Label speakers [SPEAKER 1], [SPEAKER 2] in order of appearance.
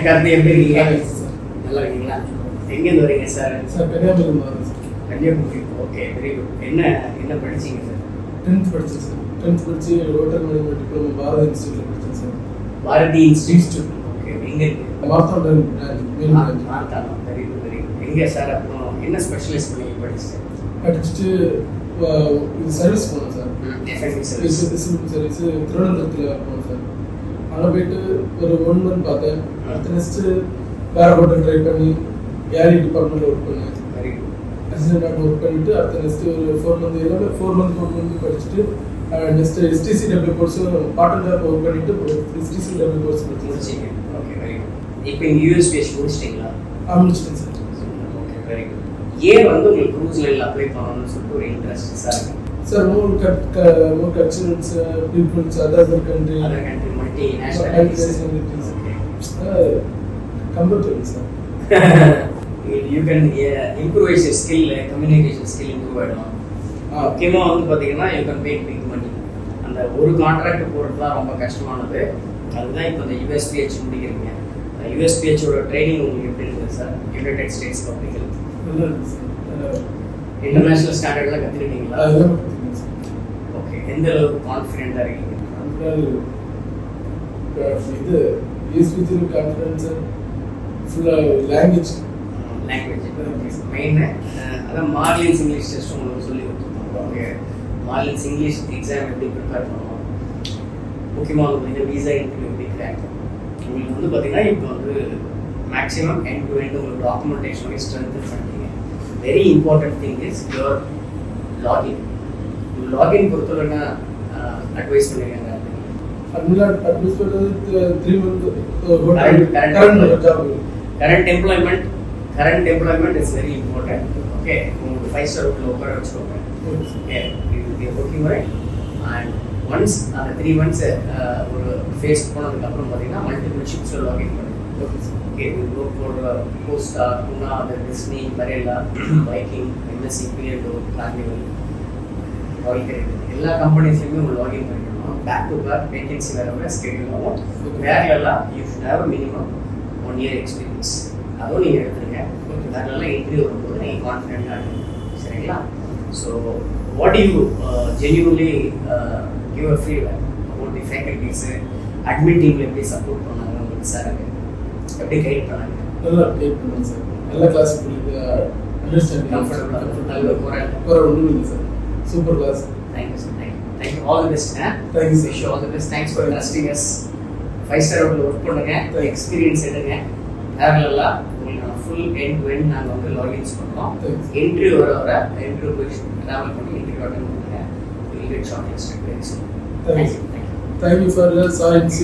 [SPEAKER 1] கார்த்தி, எப்படி இருக்கீங்க? நல்லா இருக்கீங்களா? எங்கேருந்து வரீங்க சார்?
[SPEAKER 2] சார் கன்னியாகுமரி வரேன் sir.
[SPEAKER 1] Kanyakumari. Okay, very good. என்ன படிச்சீங்க சார்?
[SPEAKER 2] 10th படித்தேன் சார். 10th படித்து ஹோட்டல் மேனேஜ்மெண்ட் டிப்ளமோ பாரதி இன்ஸ்டியூட்டில் படித்தேன் சார்.
[SPEAKER 1] பாரதி இன்ஸ்டியூட். ஓகே, எங்கே இருக்கு?
[SPEAKER 2] Marthandam branch.
[SPEAKER 1] Marthandam. Very good, very good. எங்கே சார்? அப்புறம் என்ன ஸ்பெஷலைஸ் பண்ணி படிச்சேன்?
[SPEAKER 2] படிச்சுட்டு இது சர்வீஸ் போனேன் சார். சர்வீஸ் திருவனந்தபுரத்தில் போனேன் சார். அங்கே போயிட்டு ஒரு 1 month பார்த்தேன். அடுத்த நெக்ஸ்ட்டு வேறு ஹோட்டல் ட்ரை பண்ணி ஏரி டிபார்ட்மெண்ட்டில் ஒர்க் பண்ணேன்.
[SPEAKER 1] Very good.
[SPEAKER 2] அசிஸ்டன்ட் ஒர்க் பண்ணிவிட்டு அடுத்த நெக்ஸ்ட்டு ஒரு 4 month எல்லாமே 4 month படிச்சுட்டு நெக்ஸ்ட்டு STCW கோர்ஸும் பார்ட் அண்ட் ஜாப் ஒர்க் பண்ணிவிட்டு STCW கோர்ஸ்
[SPEAKER 1] முடிச்சிங்க. Okay, very good. இப்போ இங்கே யூஎஸ்பிஎஸ் முடிச்சிட்டிங்களா?
[SPEAKER 2] முடிச்சிட்டேன் சார்.
[SPEAKER 1] Okay, very good. ஏன் வந்து உங்களுக்கு க்ரூஸ் லைனில் அப்ளை பண்ணணும்னு சொல்லிட்டு ஒரு interest sir?
[SPEAKER 2] Sir more cultures, peoples, other country multinationalities. Comfortable, sir.
[SPEAKER 1] You can improvise your skill, communication skill improve ஆகிடும். முக்கியமாக வந்து பார்த்தீங்கன்னா you can make big money. அந்த ஒரு கான்ட்ராக்ட் போகிறது தான் ரொம்ப கஷ்டமானது. அதுதான் இப்போ இந்த USPH முடிக்கிறீங்க. USPHோட ட்ரைனிங் உங்களுக்கு எப்படி இருக்குது sir? United States public health international ஸ்டாண்டர்ட்லாம் கற்றுக்கிட்டீங்களா? ஓகே, எந்த அளவுக்கு கான்ஃபிடென்ட்டாக இருக்கீங்க?
[SPEAKER 2] இது யூஎஸ்பிஹெச் கான்ஃபிடன்ஸ் ஃபுல்லாக லாங்குவேஜ்
[SPEAKER 1] மெயின். அதான் மார்லின்ஸ் இங்கிலீஷ் டெஸ்ட் உங்களுக்கு சொல்லி கொடுத்துருக்காங்க. ஓகே, மார்லின்ஸ் இங்கிலீஷ் எக்ஸாம் எப்படி ப்ரிப்பேர் பண்ணணும், முக்கியமாக உங்களுக்கு இந்த விசா இன்டர்வியூ எப்படி கிராக் பண்ணணும். உங்களுக்கு வந்து பார்த்தீங்கன்னா இப்போ வந்து மேக்ஸிமம் எண்ட் டு எண்ட் உங்களுக்கு டாக்குமெண்டேஷன் ஸ்ட்ரென்த் பண்ணிட்டீங்க. Very important thing is your login. Login பொறுத்தவரைனா அட்வைஸ் பண்ணிருக்காங்க.
[SPEAKER 2] அட்வைஸ் பண்ணுறது 3 month
[SPEAKER 1] current employment is very important. Okay, உங்களுக்கு 5-star hotel உட்கார வச்சுக்கோங்க. ஓகே, இது working right. And once அந்த 3 months ஒரு ஃபேஸ் போனதுக்கு அப்புறம் பார்த்தீங்கன்னா மல்டிபிள் ஷிப்ஸில் லாகின் பண்ணுங்க. ஓகே, இது for கோஸ்டா, குணா, டிஸ்னி, மரேலா, வைக்கிங், எம்எஸ்சி, பிஎல்ஓ, கார்னிவல், ராயல் கரீபியன் எல்லா கம்பெனிஸ்லையுமே உங்கள் லாகின் பண்ணிக்கணும். பேக் டு பேக் வேகன்சி வேறு ஸ்கெடியூல் ஆகும். வேறெல்லாம் you should have minimum 1 year experience. அதுவும் நீங்கள் எடுத்துருங்க. வேறெல்லாம் இன்டர்வியூ வரும்போது நீங்கள் கான்ஃபிடென்ட்டாக இருக்கணும். சரிங்களா? So what you genuinely give a feedback about the ஃபேக்கல்டிஸு, அட்மிட் டீமில் எப்படி சப்போர்ட் பண்ணாங்க உங்களுக்கு சார்? எப்படி கைட் பண்ணாங்க?
[SPEAKER 2] நல்லா கைட் பண்ணுங்க சார். எல்லா கிளாஸ் அண்டர்ஸ்டாண்டிங்
[SPEAKER 1] கம்ஃபர்டபுளாக நல்ல
[SPEAKER 2] குறை ஒன்றும் இல்லை சார். Super class.
[SPEAKER 1] Thank you sir. Thank you. All the best.
[SPEAKER 2] Thank you.
[SPEAKER 1] Wish you all the best. Thanks for trusting us. 5-star hotel work பண்ணுங்க, எக்ஸ்பீரியன்ஸ் எடுங்க. வேறலா உங்களுக்கு நான் ஃபுல் எண்ட் டு எண்ட் நாங்கள் வந்து லாகின்ஸ் பண்ணுறோம். இன்டர்வியூ வர இன்டர்வியூ போய் travel பண்ணி இன்டர்வியூ அட்டெண்ட் பண்ணுங்க. Will get short listed very soon. Thank you.
[SPEAKER 2] Thank you for your science.